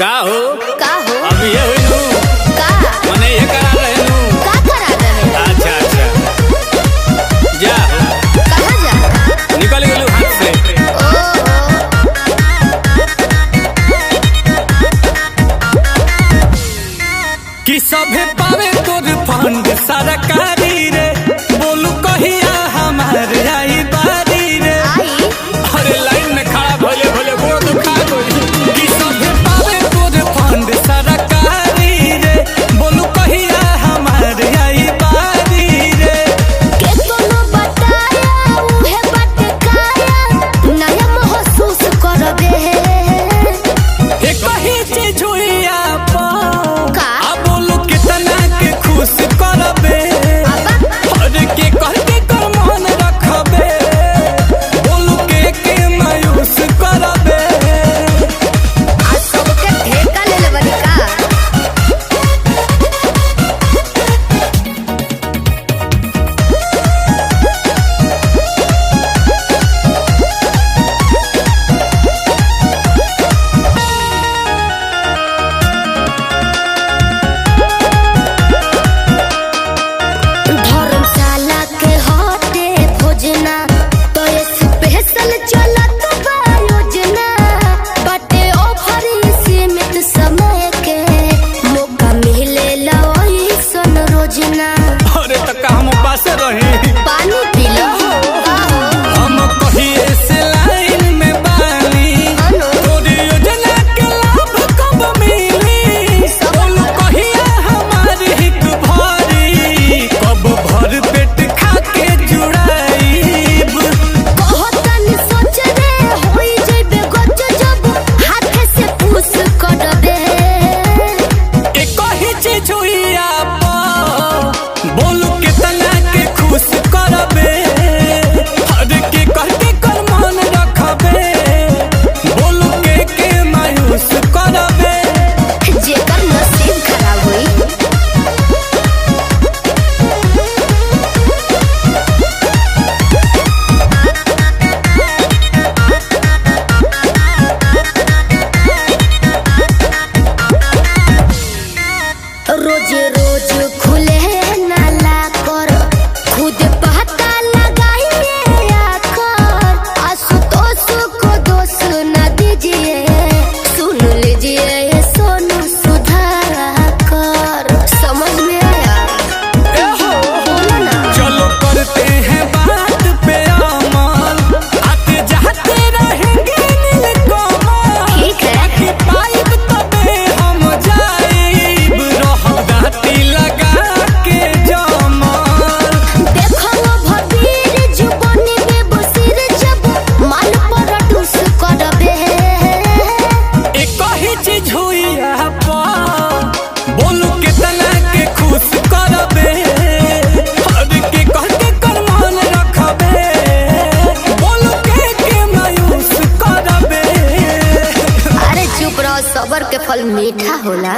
का हो अब ये हुई नू मने ये करा रहे नू अच्छा अच्छा जा कहाँ जा निकल गेलू हाथ से कि सभे पावे तोर फंड सरकारी रे बोलू कहिया हमारे आई बारी रे अरे लाइन में खड़ा भोले भोले गोड़ दुखा गई कि सभे पावे तोर फंड सरकारी रे बोलू कहिया हमारे आई बारी रे के कोनो बताया उहे बटकाया नया महसूस करबे ए कही चीज हुइया पा का बोलू कितना के खुश करबे अरे के कह के कर मन रखबे बोलू के मायूस करबे आज सबके ठेका ले लेबनी का धर्मशाला के हटे भोजना तो ये स्पेशल चलत बा योजना बटे ऑफर सीमित समय के मौका मिलेला वही सन रोजना अरे त हम पास रही पानी पी लो हम कहिए से लाइन में बानी तोरी योजना के लाभ कब मिली बोलू कहिया हमारी हिक भरी कब भर पेट खा के जुड़ाईब कहतन सोच रे होई जइबे गच जब हाथ से पूछ करबे ए कही चीज हुइया पा बोलू कितना के खुश करबे अरे के कह के कर मन रखबे बोलू के मायूस करबे जेकर नसीब खराब होई रोज रोज खुले नाला कर खुद पता लगाइए आकर आशुतोष को दोष न दीजिए सुन लीजिए ये सोनू सुधाकर समझ में आया बोलो ना चलो करते हैं बात पे अमल आते जाते रहेंगे नीलकमल ठीक है कि पाइब तबे हम जाइब रह गाती लगा के जमल देखो भबीर जुबानी में बसिर जब माल पर टूस करबे ए कही चीज हुइया पा बोलू कितना के खुश करबे अरे के कह के कर मन रखबे बोलू के मायूस करबे अरे चुप रहो सबर के फल मीठा होला।